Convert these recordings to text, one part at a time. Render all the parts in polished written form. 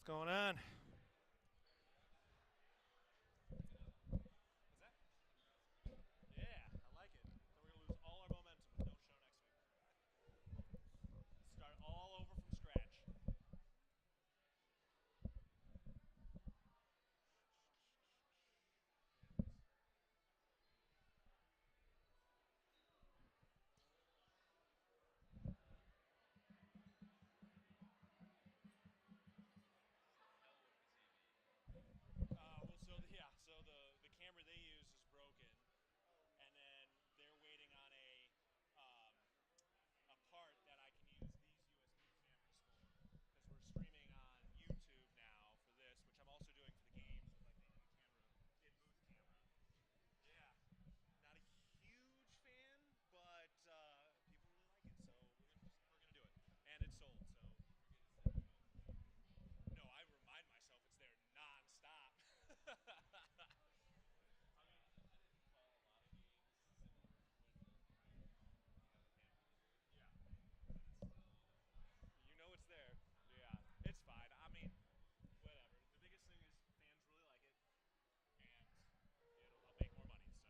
going on? What's that? Yeah, I like it. So we're gonna lose all our momentum with no show next week. Start all over from scratch. So the camera they use is broken, and then they're waiting on um, a part that I can use these USB cameras for, because we're streaming on YouTube now for this, which I'm also doing for the games with like the in-camera, in-booth camera. Yeah, not a huge fan, but people really like it, so we're gonna do it, and it's sold. So no, I remind myself it's there nonstop. Yeah, you know it's there. Yeah, it's fine. I mean, whatever. The biggest thing is fans really like it, and I'll make more money.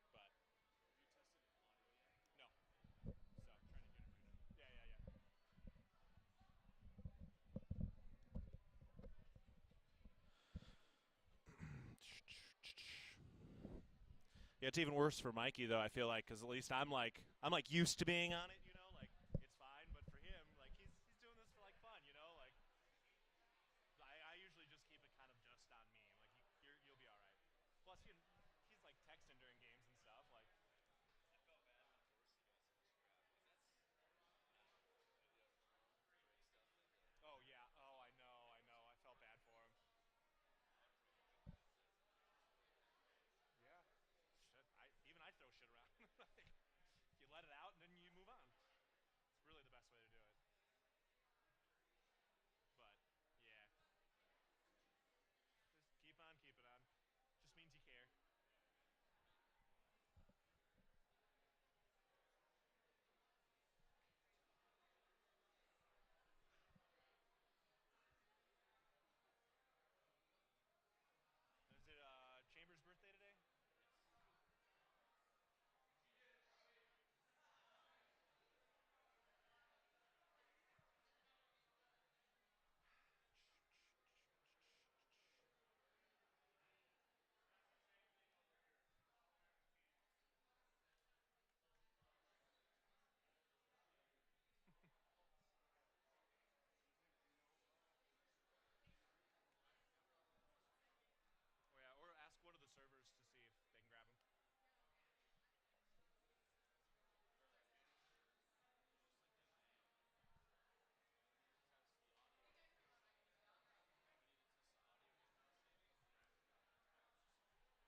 So. But no, so trying to get it. Yeah, yeah, yeah. Yeah, it's even worse for Mikey though. I feel like because at least I'm like used to being on it. Like it's fine. But for him, like he's doing this for like fun. Like I usually just keep it kind of just on me. Like you'll be all right. Plus, he's like texting during games and stuff. Like, oh yeah, oh I know. I felt bad for him. Yeah, shit. I throw shit around. Like, you let it out and then you move on. It's really the best way to do it. But yeah, just keep on keeping on. Just means you care. Is it Chambers' birthday today? Oh yeah, or ask one of the servers to see if they can grab him.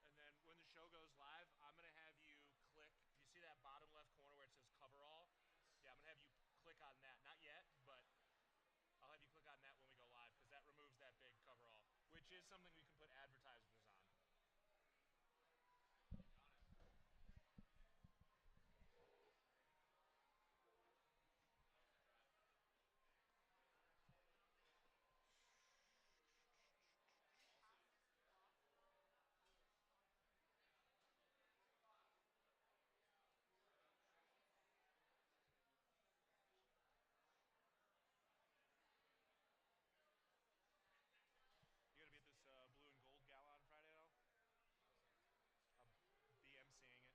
And then when the show goes live, I'm gonna have you click. You see that bottom left corner where it says Cover All? Yeah, I'm gonna have you click on that. Not yet, but I'll have you click on that when we go live because that removes that big Cover All, which is something we can put advertisements on. You gonna be at this blue and gold gala on Friday though? I'll be emceeing it.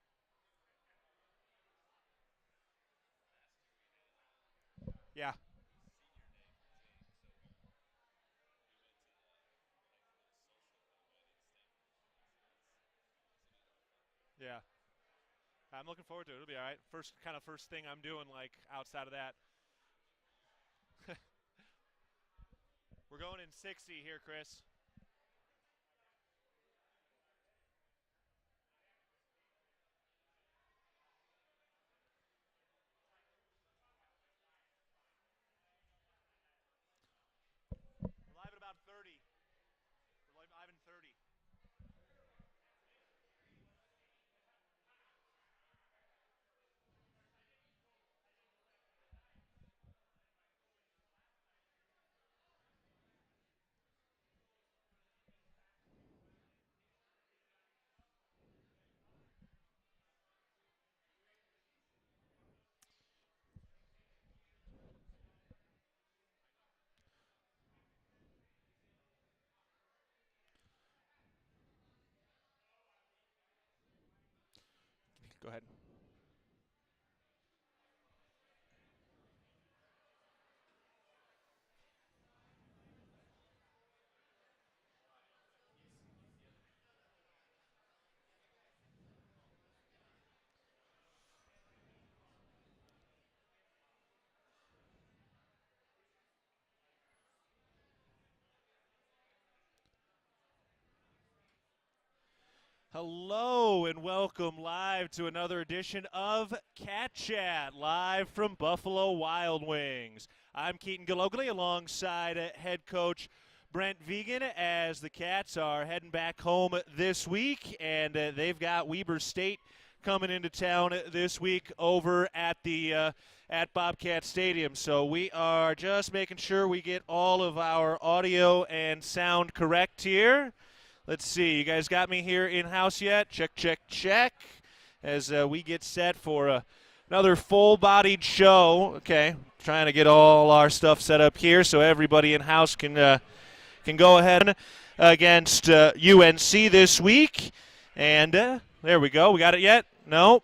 Yeah. Yeah. I'm looking forward to it. It'll be all right. First thing I'm doing like outside of that. We're going in 60 here, Chris. We're live at about 30. We're live in 30. Go ahead. Hello and welcome live to another edition of Cat Chat, live from Buffalo Wild Wings. I'm Keaton Galogly alongside head coach Brent Vigen as the Cats are heading back home this week, and they've got Weber State coming into town this week over at the at Bobcat Stadium. So we are just making sure we get all of our audio and sound correct here. Let's see, you guys got me here in-house yet? Check, check, check, as we get set for another full-bodied show. Okay, trying to get all our stuff set up here so everybody in-house can go ahead against UNC this week. And there we go. We got it yet? No?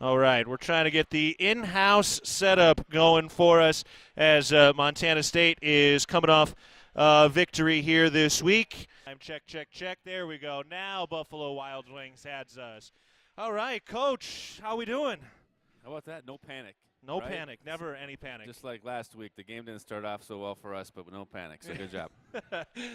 All right, we're trying to get the in-house setup going for us as Montana State is coming off victory here this week. Check, check, check. There we go. Now Buffalo Wild Wings has us. All right, Coach, how we doing? How about that? No panic. No right? panic. Never any panic. Just like last week, the game didn't start off so well for us, but no panic. So good job.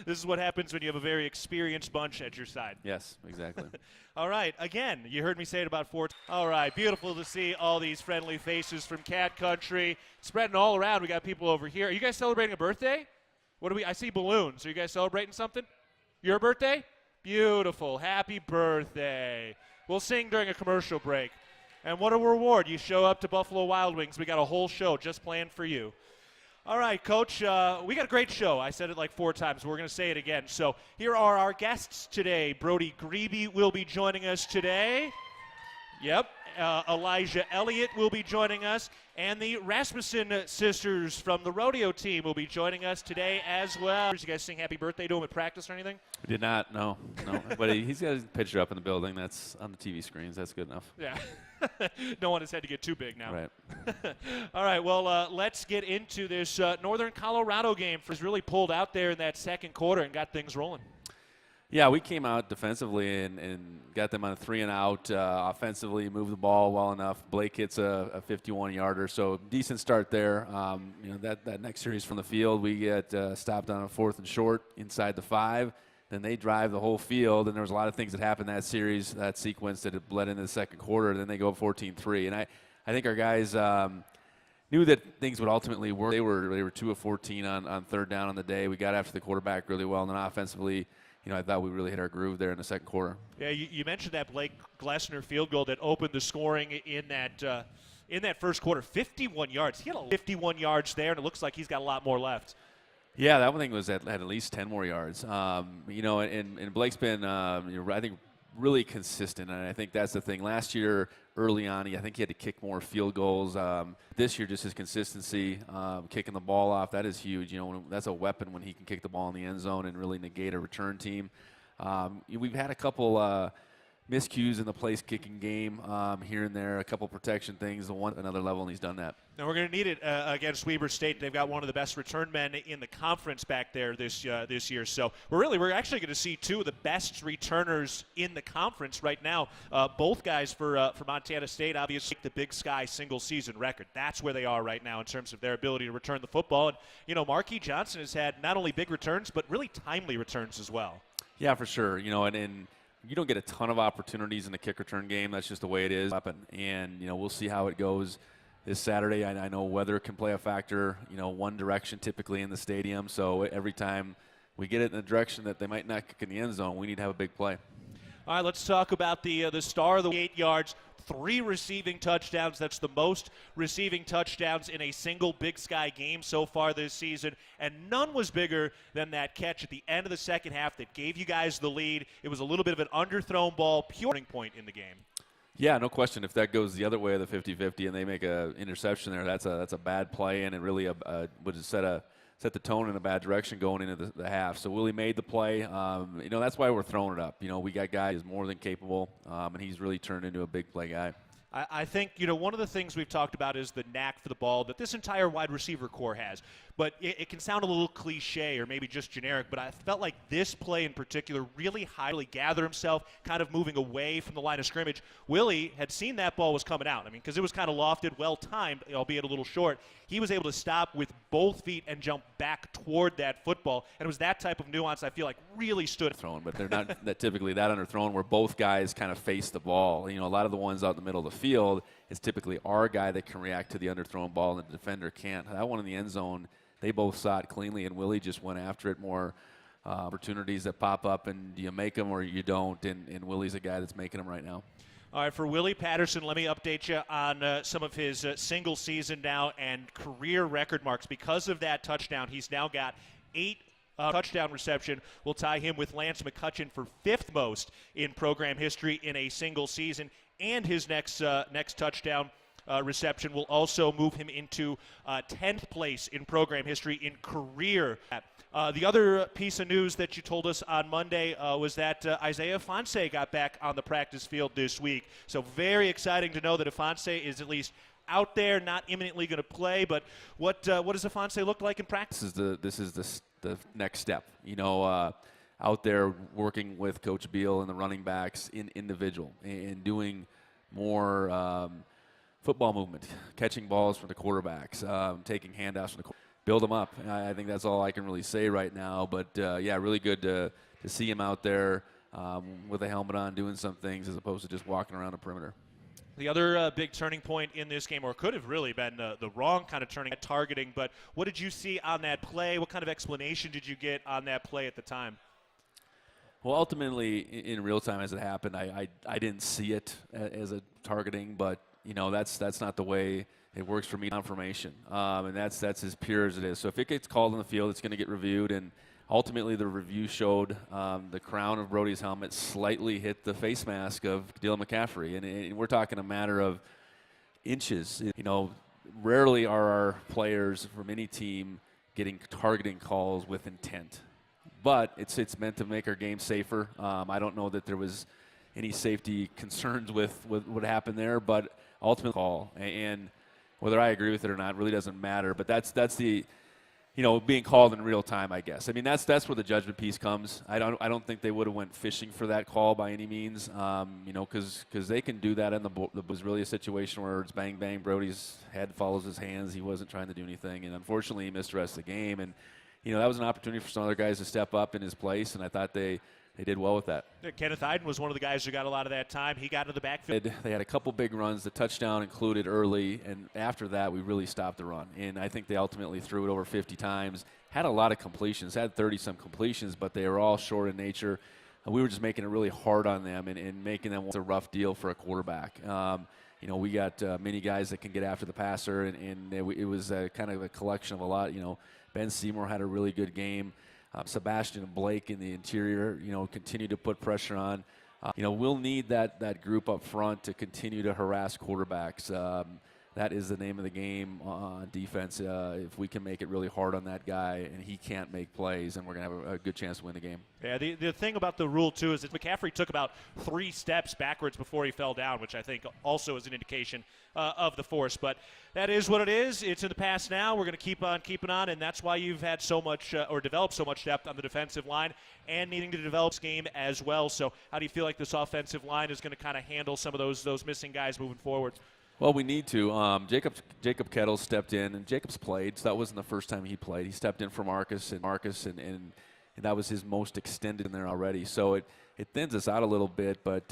This is what happens when you have a very experienced bunch at your side. Yes, exactly. All right, again, you heard me say it about 4 times. All right, beautiful to see all these friendly faces from Cat Country spreading all around. We got people over here. Are you guys celebrating a birthday? I see balloons. Are you guys celebrating something? Your birthday? Beautiful. Happy birthday. We'll sing during a commercial break. And what a reward. You show up to Buffalo Wild Wings. We got a whole show just planned for you. All right, Coach, we got a great show. I said it like 4 times. We're going to say it again. So here are our guests today. Brody Grebe will be joining us today. Yep. Elliott will be joining us, and the Rassmusen sisters from the rodeo team will be joining us today as well. Did you guys sing happy birthday to him at practice or anything? We did not, no. But he's got his picture up in the building. That's on the TV screens. That's good enough. Yeah. Don't want his head to get too big now. Right. All right, well, let's get into this Northern Colorado game. Was really pulled out there in that second quarter and got things rolling. Yeah, we came out defensively and got them on a 3-and-out. Offensively, moved the ball well enough. Blake hits a 51-yarder, so decent start there. That next series from the field, we get stopped on a 4th and short inside the 5. Then they drive the whole field, and there was a lot of things that happened that series, that sequence that had bled into the second quarter. Then they go 14-3, and I think our guys knew that things would ultimately work. They were 2 of 14 on 3rd down on the day. We got after the quarterback really well, and then offensively, I thought we really hit our groove there in the second quarter. Yeah, you mentioned that Blake Glessner field goal that opened the scoring in that first quarter. 51 yards. He had 51 yards there, and it looks like he's got a lot more left. Yeah, that one thing was had at least 10 more yards. And Blake's been, I think, really consistent, and I think that's the thing. Last year, early on, I think he had to kick more field goals. This year, just his consistency, kicking the ball off, that is huge. That's a weapon when he can kick the ball in the end zone and really negate a return team. We've had a couple miscues in the place-kicking game here and there, a couple protection things, another level, and he's done that. Now we're going to need it against Weber State. They've got one of the best return men in the conference back there this year. So we're actually going to see 2 of the best returners in the conference right now. Both guys for Montana State, obviously, the Big Sky single-season record. That's where they are right now in terms of their ability to return the football. And Marquis Johnson has had not only big returns but really timely returns as well. Yeah, for sure. And you don't get a ton of opportunities in the kick return game. That's just the way it is. And, we'll see how it goes this Saturday. I know weather can play a factor, one direction typically in the stadium. So every time we get it in the direction that they might not kick in the end zone, we need to have a big play. All right, let's talk about the star of the 8 yards. 3 receiving touchdowns. That's the most receiving touchdowns in a single Big Sky game so far this season, and none was bigger than that catch at the end of the second half that gave you guys the lead. It was a little bit of an underthrown ball, pure turning point in the game. Yeah, no question. If that goes the other way of the 50-50 and they make an interception there, that's a bad play, and it really would set set the tone in a bad direction going into the half. So Willie made the play. That's why we're throwing it up. We got guy who's more than capable, and he's really turned into a big play guy. I think, one of the things we've talked about is the knack for the ball that this entire wide receiver core has. But it can sound a little cliche or maybe just generic, but I felt like this play in particular really highly gathered himself, kind of moving away from the line of scrimmage. Willie had seen that ball was coming out. Because it was kind of lofted, well-timed, albeit a little short. He was able to stop with both feet and jump back toward that football. And it was that type of nuance I feel like really stood. Thrown, but they're not that typically that underthrown where both guys kind of face the ball. A lot of the ones out in the middle of the field is typically our guy that can react to the underthrown ball and the defender can't. That one in the end zone, they both saw it cleanly, and Willie just went after it more. Opportunities that pop up, and you make them or you don't, and Willie's a guy that's making them right now. All right, for Willie Patterson, let me update you on some of his single season now and career record marks. Because of that touchdown, he's now got 8 touchdown reception. Will tie him with Lance McCutcheon for 5th most in program history in a single season. And his next touchdown reception will also move him into 10th place in program history in career. The other piece of news that you told us on Monday was that Isaiah Ifanse got back on the practice field this week. So very exciting to know that Ifanse is at least out there, not imminently going to play. But what does Ifanse look like in practice? This is the next step. Out there working with Coach Beal and the running backs in individual and doing more football movement, catching balls from the quarterbacks, taking handoffs from the quarterbacks. Build them up. I think that's all I can really say right now. But, really good to see him out there with a helmet on doing some things as opposed to just walking around the perimeter. The other big turning point in this game, or could have really been the wrong kind of turning, targeting, but what did you see on that play? What kind of explanation did you get on that play at the time? Well, ultimately, in real time as it happened, I didn't see it as a targeting, but, that's not the way it works for me. Confirmation, and that's as pure as it is. So if it gets called on the field, it's going to get reviewed, and ultimately the review showed the crown of Brody's helmet slightly hit the face mask of Dylan McCaffrey, and we're talking a matter of inches. Rarely are our players from any team getting targeting calls with intent, but it's meant to make our game safer. I don't know that there was any safety concerns with what happened there, but ultimately call, and whether I agree with it or not really doesn't matter. But that's the, being called in real time, I guess. That's where the judgment piece comes. I don't think they would have went fishing for that call by any means. Because they can do that. And it was really a situation where it's bang bang. Brody's head follows his hands. He wasn't trying to do anything, and unfortunately he missed the rest of the game. And that was an opportunity for some other guys to step up in his place, and I thought they did well with that. Kenneth Iden was one of the guys who got a lot of that time. He got into the backfield. They had a couple big runs. The touchdown included early, and after that, we really stopped the run. And I think they ultimately threw it over 50 times. Had a lot of completions, had 30-some completions, but they were all short in nature. We were just making it really hard on them and making them a rough deal for a quarterback. We got many guys that can get after the passer, and it was kind of a collection of a lot. Ben Seymour had a really good game. Sebastian and Blake in the interior, continue to put pressure on. We'll need that group up front to continue to harass quarterbacks. That is the name of the game on defense. If we can make it really hard on that guy and he can't make plays, then we're going to have a good chance to win the game. Yeah, the thing about the rule, too, is that McCaffrey took about 3 steps backwards before he fell down, which I think also is an indication of the force. But that is what it is. It's in the past now. We're going to keep on keeping on, and that's why you've had so much or developed so much depth on the defensive line and needing to develop this game as well. So how do you feel like this offensive line is going to kind of handle some of those missing guys moving forward? Well, we need to. Jacob Kettle stepped in, and Jacob's played, so that wasn't the first time he played. He stepped in for Marcus, and that was his most extended in there already. So it thins us out a little bit, but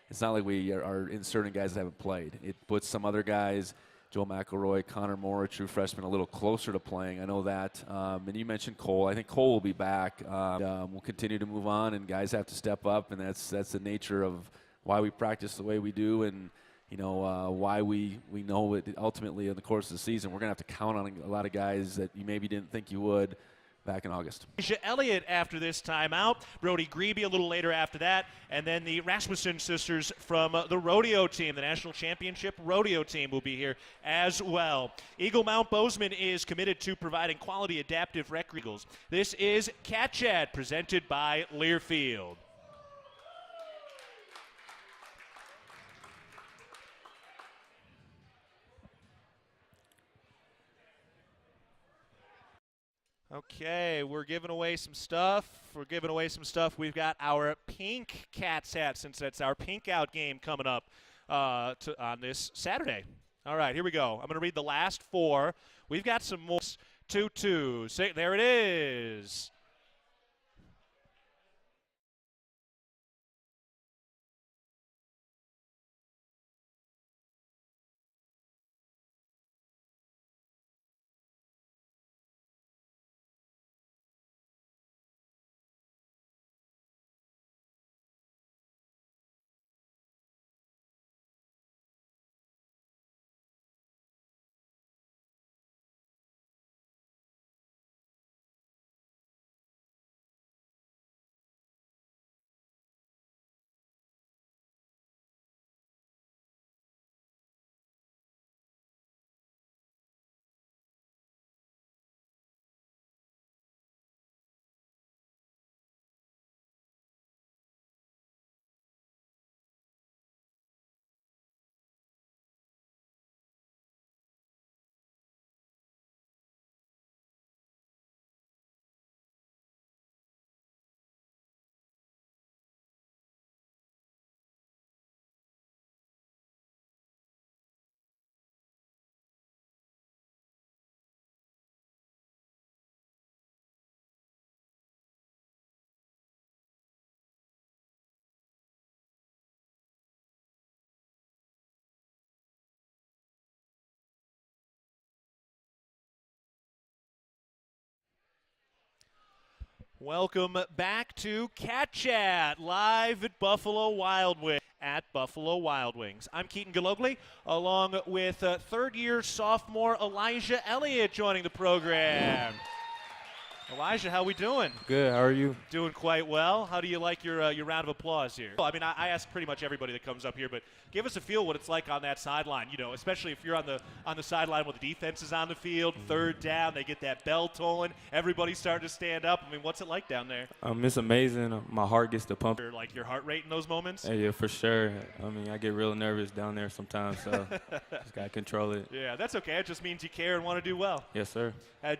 it's not like we are inserting guys that haven't played. It puts some other guys, Joel McElroy, Connor Moore, a true freshman, a little closer to playing. I know that. And you mentioned Cole. I think Cole will be back. We'll continue to move on, and guys have to step up, and that's the nature of why we practice the way we do, and why we know it ultimately in the course of the season. We're going to have to count on a lot of guys that you maybe didn't think you would back in August. Elliott after this timeout, Brody Grebe a little later after that, and then the Rassmusen sisters from the rodeo team, the national championship rodeo team, will be here as well. Eagle Mount Bozeman is committed to providing quality adaptive rec eagles. This is Cat Chat presented by Learfield. Okay, we're giving away some stuff. We've got our pink Cats hat, since that's our pink out game coming up on this Saturday. All right, here we go. I'm going to read the last four. We've got some more. 2-2. There it is. Welcome back to Cat Chat, live at Buffalo Wild Wings. I'm Keaton Galogly, along with third-year sophomore Elijah Elliott joining the program. Elijah, how we doing? Good. How are you? Doing quite well. How do you like your round of applause here? Well, I mean, I ask pretty much everybody that comes up here, but give us a feel what it's like on that sideline. You know, especially if you're on the sideline when the defense is on the field, third down, they get that bell tolling, everybody's starting to stand up. I mean, what's it like down there? It's amazing. My heart gets to pump. Like your heart rate in those moments? Yeah, for sure. I mean, I get real nervous down there sometimes, so just gotta control it. Yeah, that's okay. It just means you care and want to do well. Yes, sir. I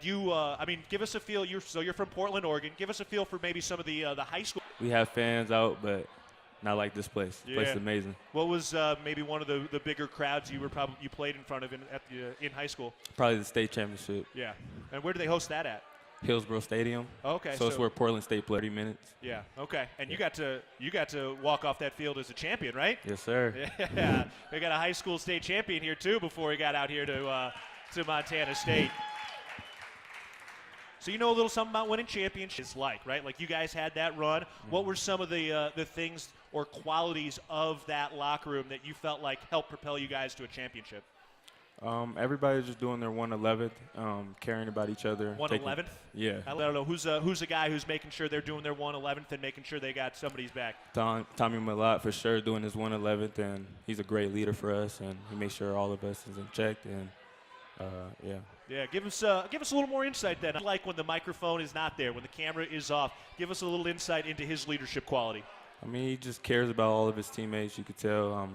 mean, give us a feel. You're from Portland, Oregon. Give us a feel for maybe some of the high school. We have fans out, but not like this place. This place is amazing. What was maybe one of the bigger crowds you played in front of in high school? Probably the state championship. Yeah. And where do they host that at? Hillsborough Stadium. Okay. So it's where Portland State played 30 minutes. Yeah. Okay. And you got to walk off that field as a champion, right? Yes, sir. Yeah. We got a high school state champion here too before he got out here to Montana State. So you know a little something about winning championships, right? Like you guys had that run. What were some of the things or qualities of that locker room that you felt like helped propel you guys to a championship? Everybody's just doing their 111th, caring about each other. 111th? Yeah. I don't know. Who's a guy who's making sure they're doing their 111th and making sure they got somebody's back? Tommy Malott for sure doing his 111th, and he's a great leader for us, and he makes sure all of us is in check, and yeah. Yeah, give us a little more insight then. Like when the microphone is not there, when the camera is off, give us a little insight into his leadership quality. I mean, he just cares about all of his teammates. You could tell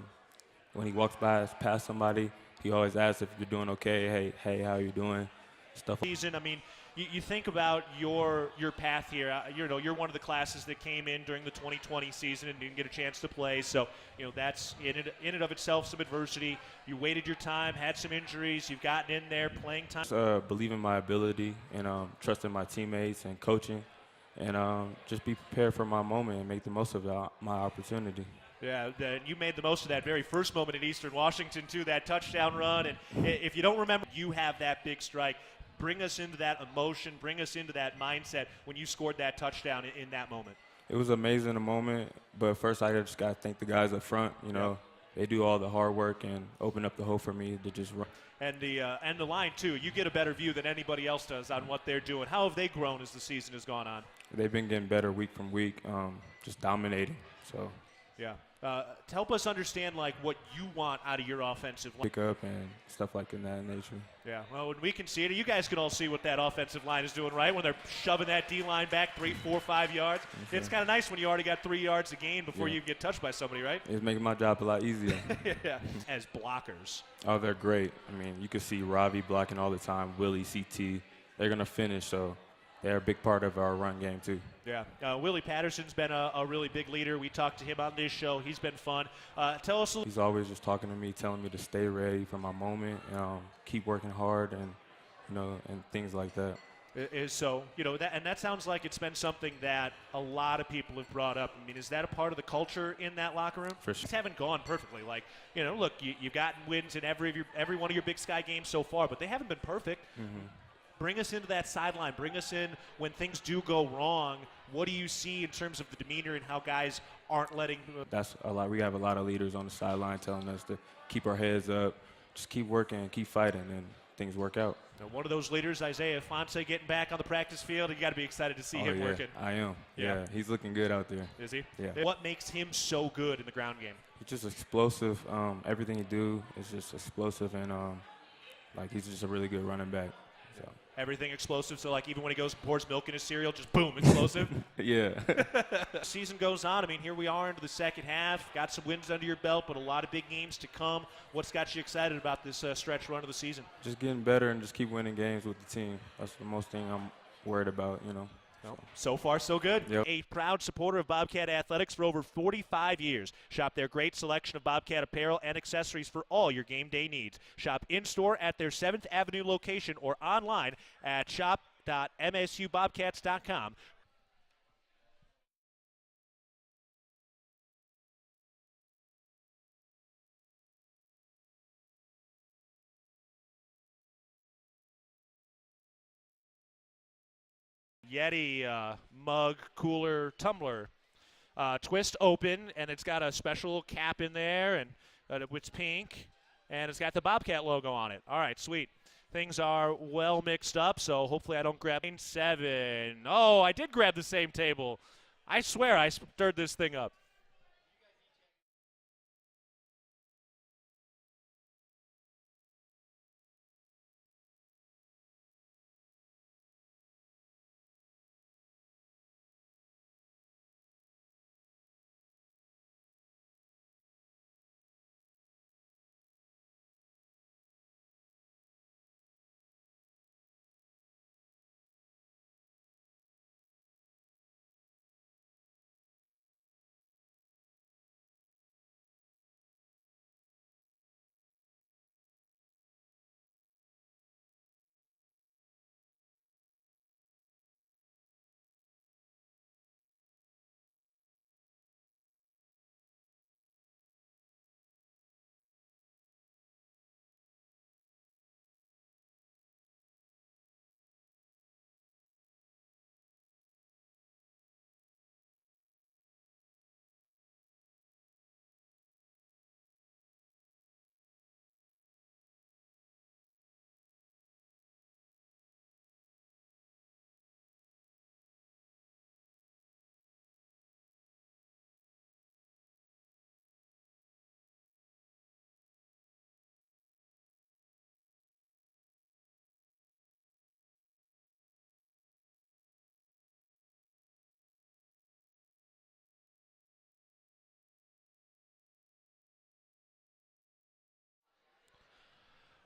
when he walks past somebody, he always asks if you're doing okay. Hey, how you doing? Stuff. Season. I mean, you think about your path here. You're one of the classes that came in during the 2020 season and didn't get a chance to play. So, that's in and of itself some adversity. You waited your time, had some injuries. You've gotten in there, playing time. Believe in my ability and trusting my teammates and coaching, and just be prepared for my moment and make the most of my opportunity. Yeah, you made the most of that very first moment in Eastern Washington, too, that touchdown run. And if you don't remember, you have that big strike. Bring us into that emotion, bring us into that mindset when you scored that touchdown in that moment. It was amazing, a moment, but first I just got to thank the guys up front. they do all the hard work and open up the hole for me to just run. And the line too. You get a better view than anybody else does on what they're doing. How have they grown as the season has gone on? They've been getting better week from week, just dominating. So yeah. To help us understand like what you want out of your offensive line. Pick up and stuff like in that nature. Yeah, well, when we can see it, you guys can all see what that offensive line is doing, right? When they're shoving that D-line back 3, 4, 5 yards. Okay. It's kind of nice when you already got 3 yards to gain before you get touched by somebody, right? It's making my job a lot easier. Yeah, as blockers. Oh, they're great. I mean, you can see Ravi blocking all the time, Willie, CT. They're going to finish, so they're a big part of our run game, too. Yeah. Willie Patterson's been a really big leader. We talked to him on this show. He's been fun. Tell us a little. He's always just talking to me, telling me to stay ready for my moment, keep working hard, and things like that. So, that sounds like it's been something that a lot of people have brought up. I mean, is that a part of the culture in that locker room? For sure. Things haven't gone perfectly. Like, look, you've gotten wins in every one of your Big Sky games so far, but they haven't been perfect. Mm-hmm. Bring us into that sideline. Bring us in when things do go wrong. What do you see in terms of the demeanor and how guys aren't letting? That's a lot. We have a lot of leaders on the sideline telling us to keep our heads up, just keep working, keep fighting, and things work out. Now, one of those leaders, Isaiah Fonse, getting back on the practice field. You got to be excited to see him working. I am. Yeah, he's looking good out there. Is he? Yeah. What makes him so good in the ground game? He's just explosive. Everything he do is just explosive, and he's just a really good running back. So. Everything explosive, so like even when he goes and pours milk in his cereal, just boom, explosive. Yeah. Season goes on. I mean, here we are into the second half. Got some wins under your belt, but a lot of big games to come. What's got you excited about this stretch run of the season? Just getting better and just keep winning games with the team. That's the most thing I'm worried about, So far, so good. Yep. A proud supporter of Bobcat Athletics for over 45 years. Shop their great selection of Bobcat apparel and accessories for all your game day needs. Shop in-store at their 7th Avenue location or online at shop.msubobcats.com. Yeti mug, cooler, tumbler. Twist open, and it's got a special cap in there, and it's pink, and it's got the Bobcat logo on it. All right, sweet. Things are well mixed up, so hopefully I don't grab 7. Oh, I did grab the same table. I swear I stirred this thing up.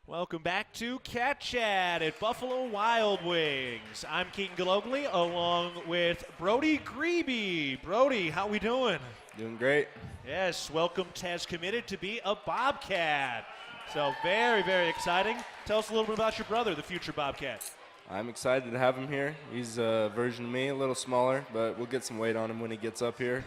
Welcome back to Cat Chat at Buffalo Wild Wings. I'm Keaton Galogly along with Brody Grebe. Brody, how we doing? Doing great. Yes, welcome has committed to be a Bobcat. So very, very exciting. Tell us a little bit about your brother, the future Bobcat. I'm excited to have him here. He's a version of me, a little smaller, but we'll get some weight on him when he gets up here.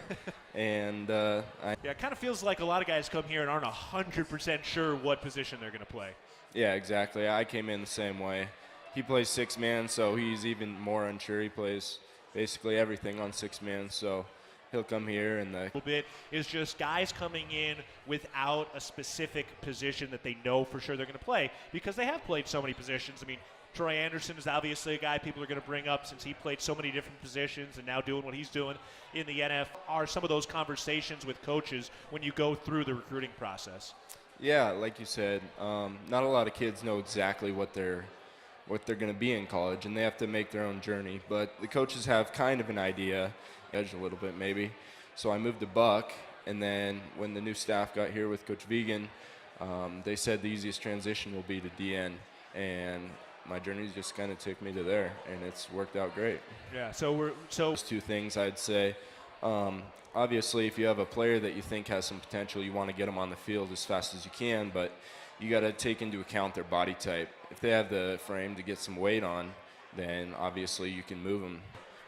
And yeah, it kind of feels like a lot of guys come here and aren't 100% sure what position they're going to play. Yeah, exactly. I came in the same way. He plays 6-man, so he's even more unsure. He plays basically everything on 6-man. So he'll come here and little bit is just guys coming in without a specific position that they know for sure they're going to play because they have played so many positions. I mean, Troy Anderson is obviously a guy people are going to bring up since he played so many different positions and now doing what he's doing in the NFL. Are some of those conversations with coaches when you go through the recruiting process? Yeah, like you said, not a lot of kids know exactly what they're going to be in college, and they have to make their own journey. But the coaches have kind of an idea, edge a little bit maybe. So I moved to Buck, and then when the new staff got here with Coach Vigen, they said the easiest transition will be to DN, and my journey just kind of took me to there, and it's worked out great. Yeah. So Those two things I'd say. Obviously, if you have a player that you think has some potential, you want to get them on the field as fast as you can, but you got to take into account their body type. If they have the frame to get some weight on, then obviously you can move them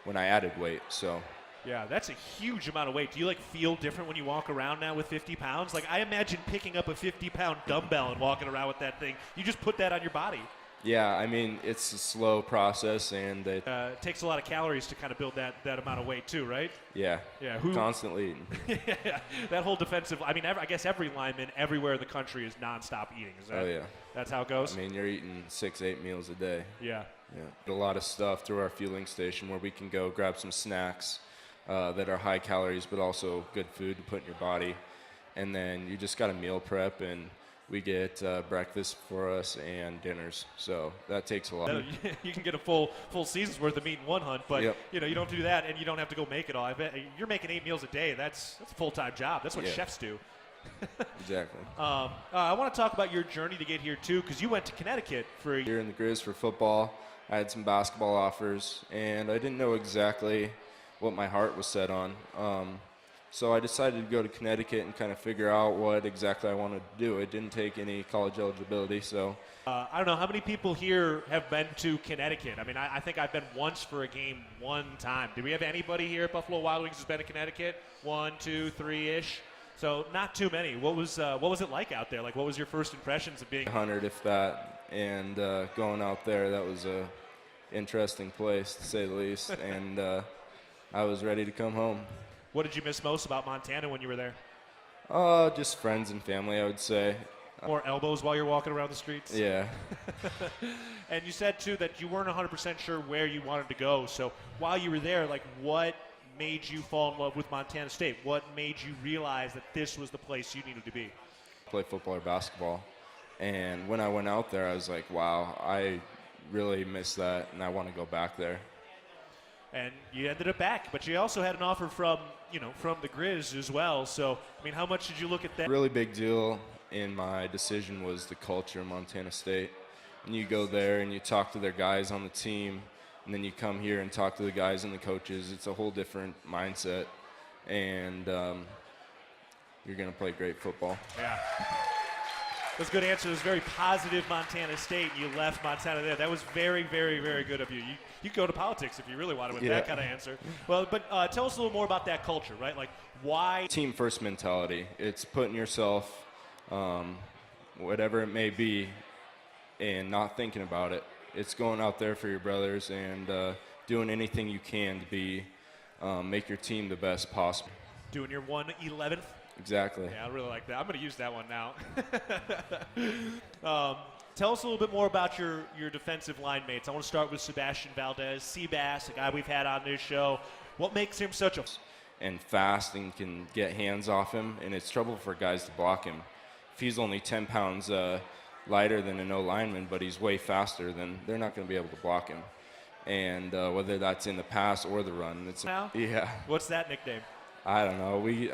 when I added weight. So. Yeah, that's a huge amount of weight. Do you feel different when you walk around now with 50 pounds? I imagine picking up a 50-pound dumbbell and walking around with that thing. You just put that on your body. Yeah, I mean, it's a slow process, and it takes a lot of calories to kind of build that amount of weight too, right? Yeah. Yeah. Constantly eating. Yeah, that whole defensive. I mean, I guess every lineman everywhere in the country is nonstop eating. Is that? Oh yeah. That's how it goes. I mean, you're eating 6-8 meals a day. Yeah. Yeah. A lot of stuff through our fueling station where we can go grab some snacks that are high calories, but also good food to put in your body, and then you just got to meal prep and. We get breakfast for us and dinners, so that takes a lot. You can get a full season's worth of meat in one hunt, but yep. You don't have to do that, and you don't have to go make it all. I bet you're making 8 meals a day. That's a full-time job. That's what chefs do. Exactly. I want to talk about your journey to get here too, because you went to Connecticut for a year. Here in the Grizz for football, I had some basketball offers, and I didn't know exactly what my heart was set on. So I decided to go to Connecticut and kind of figure out what exactly I wanted to do. It didn't take any college eligibility, so. I don't know how many people here have been to Connecticut. I mean, I think I've been once for a game one time. Do we have anybody here at Buffalo Wild Wings who's been to Connecticut? 1, 2, 3-ish. So not too many. What was it like out there? What was your first impressions of being? 100, if that, and going out there, that was a interesting place to say the least, and I was ready to come home. What did you miss most about Montana when you were there? Just friends and family, I would say. More elbows while you're walking around the streets? Yeah. And you said, too, that you weren't 100% sure where you wanted to go. So while you were there, what made you fall in love with Montana State? What made you realize that this was the place you needed to be? Play football or basketball. And when I went out there, I was like, wow, I really miss that, and I want to go back there. And you ended up back, but you also had an offer from the Grizz as well. So, I mean, how much did you look at that? Really big deal in my decision was the culture of Montana State. And you go there and you talk to their guys on the team, and then you come here and talk to the guys and the coaches. It's a whole different mindset, and you're going to play great football. Yeah. That's a good answer. It was very positive Montana State. You left Montana there. That was very, very, very good of you. You could go to politics if you really wanted with that kind of answer. Well, but tell us a little more about that culture, right? Why? Team first mentality. It's putting yourself, whatever it may be, and not thinking about it. It's going out there for your brothers and doing anything you can to be make your team the best possible. Doing your 1/11th? Exactly. Yeah, I really like that. I'm going to use that one now. Tell us a little bit more about your defensive line mates. I want to start with Sebastian Valdez, Seabass, a guy we've had on this show. What makes him such a... And fast and can get hands off him, and it's trouble for guys to block him. If he's only 10 pounds lighter than an O-lineman, but he's way faster, then they're not going to be able to block him. And whether that's in the pass or the run. Now? Yeah. What's that nickname? I don't know. We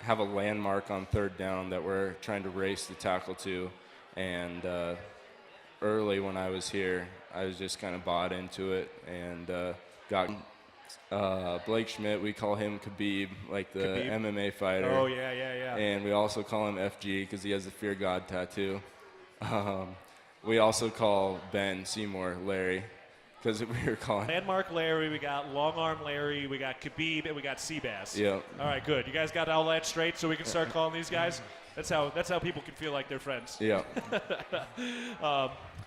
have a landmark on third down that we're trying to race the tackle to. And early when I was here, I was just kind of bought into it and got Blake Schmidt. We call him Khabib, like the MMA fighter. Oh, yeah. And we also call him FG because he has the Fear God tattoo. We also call Ben Seymour Larry because we were calling Landmark Larry, we got Long Arm Larry, we got Khabib, and we got Seabass. Yeah. All right, good. You guys got all that straight so we can start calling these guys? That's how people can feel like they're friends. Yeah.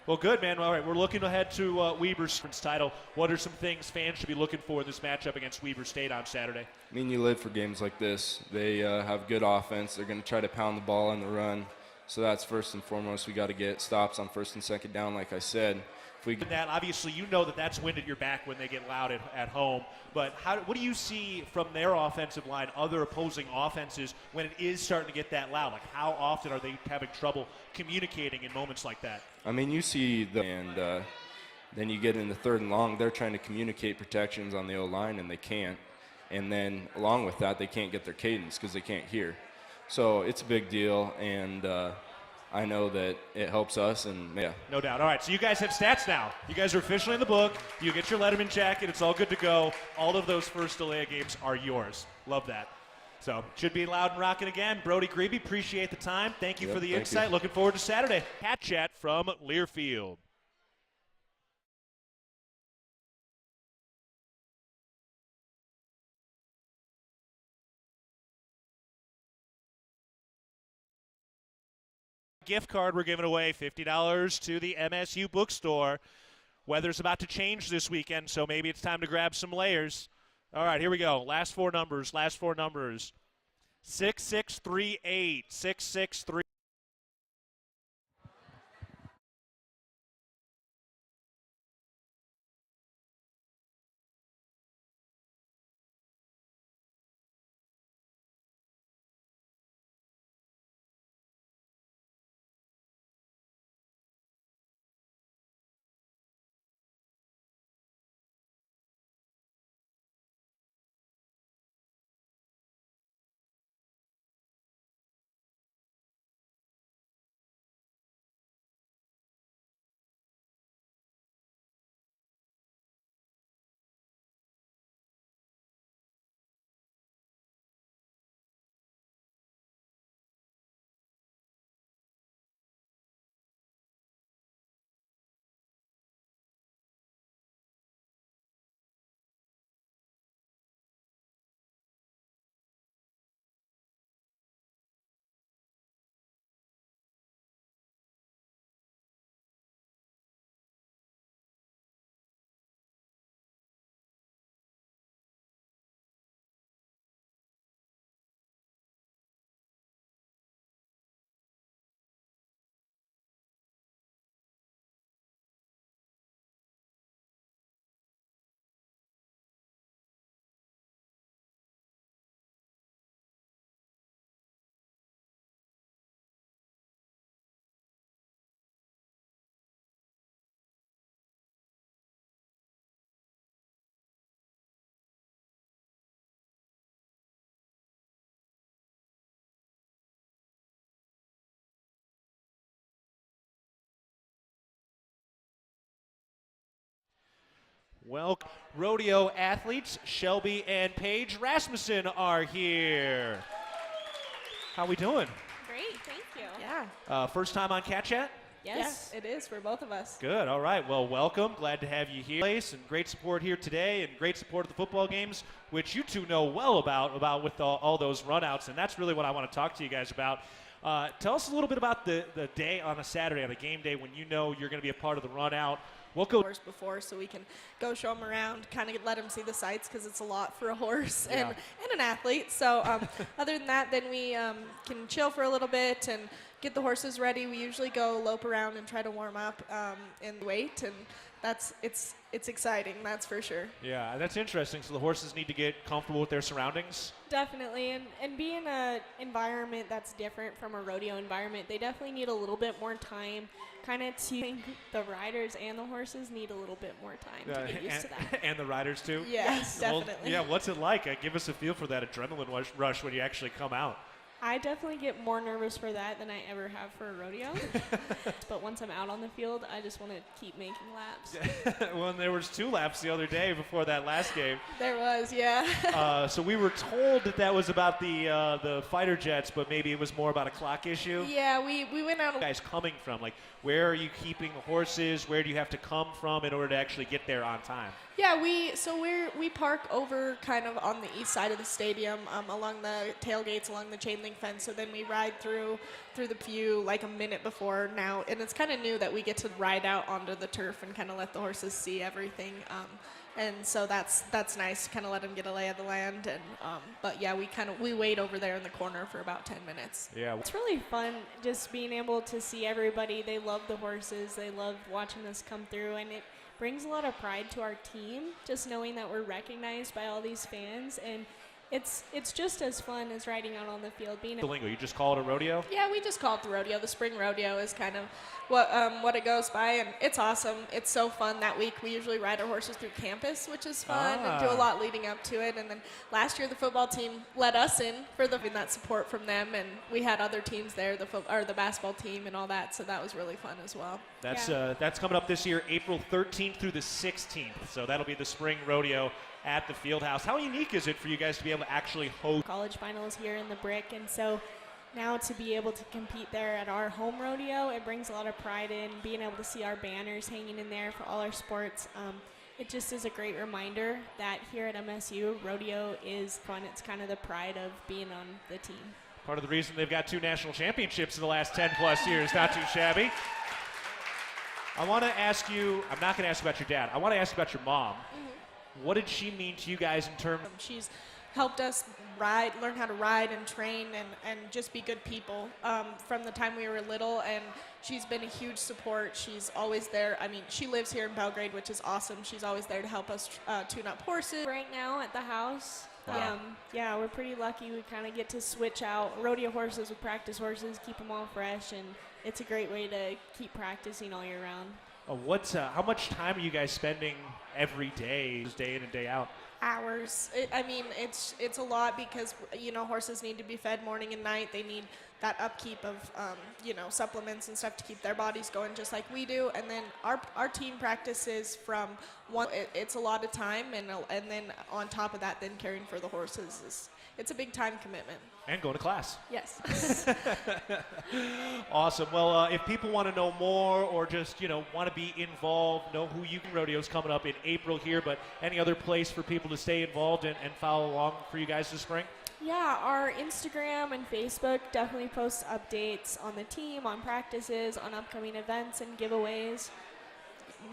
Well, good, man. All right, we're looking ahead to Weber's title. What are some things fans should be looking for in this matchup against Weber State on Saturday? I mean, you live for games like this. They have good offense. They're going to try to pound the ball on the run. So that's first and foremost. We got to get stops on first and second down, like I said. If we that obviously, you know that's wind at your back when they get loud at home. But what do you see from their offensive line, other opposing offenses, when it is starting to get that loud? Like, how often are they having trouble communicating in moments like that? I mean, you see and then you get in the third and long. They're trying to communicate protections on the O-line, and they can't. And then along with that, they can't get their cadence because they can't hear. So it's a big deal, and I know that it helps us, and yeah. No doubt. All right, so you guys have stats now. You guys are officially in the book. You get your Letterman jacket. It's all good to go. All of those first delay games are yours. Love that. So should be loud and rocking again. Brody Grebe, appreciate the time. Thank you for the insight. Looking forward to Saturday. Cat Chat from Learfield. Gift card we're giving away, $50 to the MSU bookstore. Weather's about to change this weekend, so maybe it's time to grab some layers. All right, here we go. Last four numbers. 6638. 663. Well, rodeo athletes Shelby and Paige Rassmusen are here. How we doing? Great, thank you. Yeah. First time on Cat Chat? Yes. It is for both of us. Good, all right. Well, welcome. Glad to have you here. And great support here today and great support at the football games, which you two know well about with all those runouts. And that's really what I want to talk to you guys about. Tell us a little bit about the day on a Saturday, on a game day, when you know you're going to be a part of the run out. We'll go Before, so we can go show them around, kind of let them see the sights, because it's a lot for a horse and an athlete. So other than that, then we can chill for a little bit and get the horses ready. We usually go lope around and try to warm up and wait, and it's exciting, that's for sure. Yeah, that's interesting. So the horses need to get comfortable with their surroundings? Definitely, and be in an environment that's different from a rodeo environment, they definitely need a little bit more time, kind of to the riders and the horses need a little bit more time to get used to that. And the riders too? Yes, definitely. Well, what's it like? Give us a feel for that adrenaline rush when you actually come out. I definitely get more nervous for that than I ever have for a rodeo. But once I'm out on the field, I just want to keep making laps. Well, there was 2 laps the other day before that last game. There was, yeah. So we were told that was about the fighter jets, but maybe it was more about a clock issue. Yeah, we went out. Guys coming from, like, where are you keeping the horses? Where do you have to come from in order to actually get there on time? Yeah, we park over kind of on the east side of the stadium, along the tailgates, along the chain link link fence. So then we ride through the view like a minute before now, and it's kind of new that we get to ride out onto the turf and kind of let the horses see everything. And so that's nice, kind of let them get a lay of the land. And but yeah, we wait over there in the corner for about 10 minutes. Yeah, It's really fun just being able to see everybody. They love the horses. They love watching us come through, and it brings a lot of pride to our team, just knowing that we're recognized by all these fans. And it's just as fun as riding out on the field. the lingo. You just call it a rodeo? Yeah, we just call it the rodeo. The spring rodeo is kind of what it goes by, and it's awesome. It's so fun. That week we usually ride our horses through campus, which is fun, and do a lot leading up to it. And then last year the football team let us in for that support from them, and we had other teams there, the basketball team and all that. So that was really fun as well. That's coming up this year, April 13th through the 16th. So that'll be the spring rodeo at the field house. How unique is it for you guys to be able to actually host college finals here in the Brick? And so now to be able to compete there at our home rodeo, it brings a lot of pride in being able to see our banners hanging in there for all our sports. It just is a great reminder that here at MSU, rodeo is fun. It's kind of the pride of being on the team. part of the reason they've got 2 national championships in the last 10 plus years? Not too shabby. I want to ask you, I'm not going to ask about your dad. I want to ask about your mom. What did she mean to you guys in terms of She's helped us learn how to ride and train and just be good people from the time we were little, and she's been a huge support. She's always there. I mean, she lives here in Belgrade, which is awesome. She's always there to help us tune up horses. Right now at the house, Wow. yeah, we're pretty lucky. We kind of get to switch out rodeo horses with practice horses, keep them all fresh, and it's a great way to keep practicing all year round. how much time are you guys spending every day in and day out? Hours. It's a lot because horses need to be fed morning and night. They need that upkeep of supplements and stuff to keep their bodies going just like we do. And then our team practices from one. It's a lot of time, and then on top of that, then caring for the horses it's a big time commitment. And going to class. Yes. Awesome. Well, if people want to know more or just, want to be involved, know who you can rodeo's coming up in April here, but any other place for people to stay involved and follow along for you guys this spring? Yeah, our Instagram and Facebook definitely post updates on the team, on practices, on upcoming events and giveaways.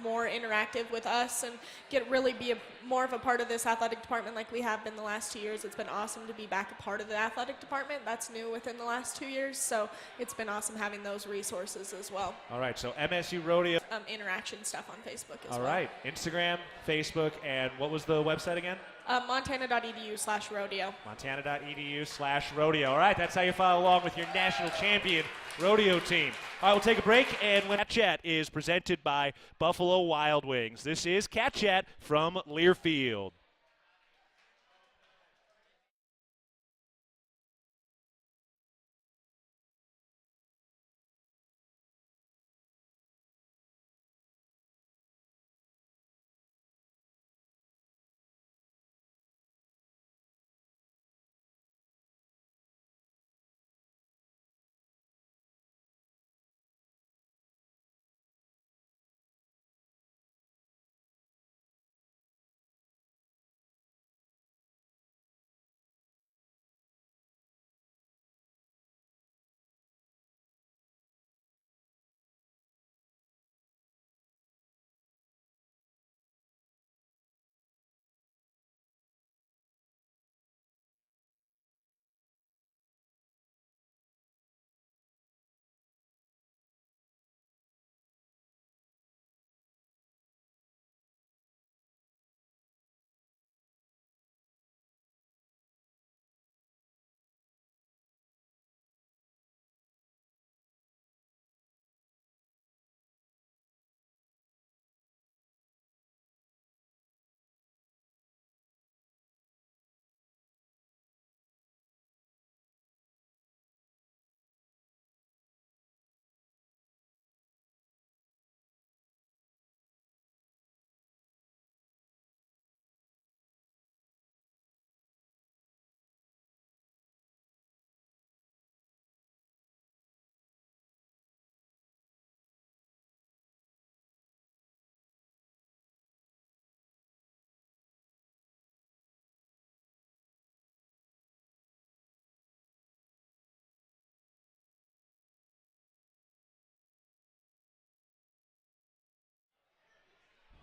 More interactive with us and be more of a part of this athletic department like we have been the last 2 years. It's been awesome to be back a part of the athletic department. That's new within the last 2 years, so it's been awesome having those resources as well. All right, so MSU Rodeo. Interaction stuff on Facebook as well. All right, Instagram, Facebook, and what was the website again? Montana.edu/rodeo. Montana.edu/rodeo. All right, that's how you follow along with your national champion rodeo team. All right, we'll take a break, and Cat Chat is presented by Buffalo Wild Wings. This is Cat Chat from Learfield.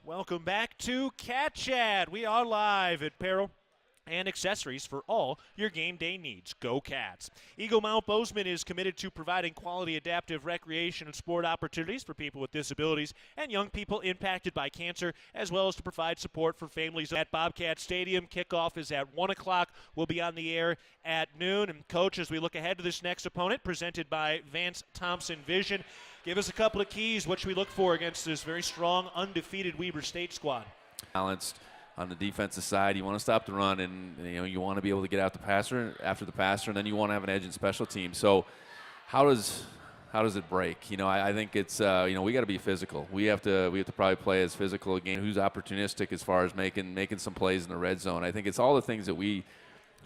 Welcome back to Cat Chat. We are live at Apparel and accessories for all your game day needs. Go Cats. Eagle Mount Bozeman is committed to providing quality adaptive recreation and sport opportunities for people with disabilities and young people impacted by cancer, as well as to provide support for families at Bobcat Stadium. Kickoff is at 1 o'clock. We'll be on the air at noon. And Coach, as we look ahead to this next opponent, presented by Vance Thompson Vigen, give us a couple of keys. What should we look for against this very strong, undefeated Weber State squad? Balanced on the defensive side. You want to stop the run, and you want to be able to get out the passer after the passer, and then you want to have an edge in special teams. So how does it break? I think it's we got to be physical. We have to probably play as physical a game. Who's opportunistic as far as making some plays in the red zone. I think it's all the things that we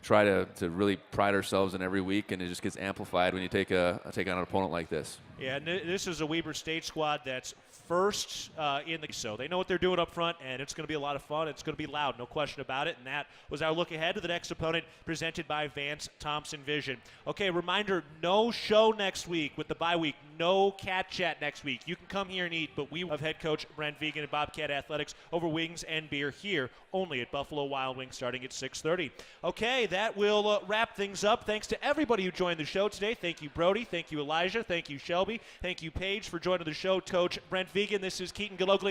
try to really pride ourselves in every week, and it just gets amplified when you take on an opponent like this. Yeah, and this is a Weber State squad that's first in the so they know what they're doing up front, and it's going to be a lot of fun. It's going to be loud, no question about it. And that was our look ahead to the next opponent, presented by Vance Thompson Vigen. Okay, reminder: no show next week with the bye week. No Cat Chat next week. You can come here and eat, but we have head coach Brent Vigen and Bobcat Athletics over wings and beer here only at Buffalo Wild Wings, starting at 6:30. Okay, that will wrap things up. Thanks to everybody who joined the show today. Thank you, Brody. Thank you, Elijah. Thank you, Shelby. Thank you, Paige, for joining the show. Coach Brent Vigen. This is Keaton Galogly.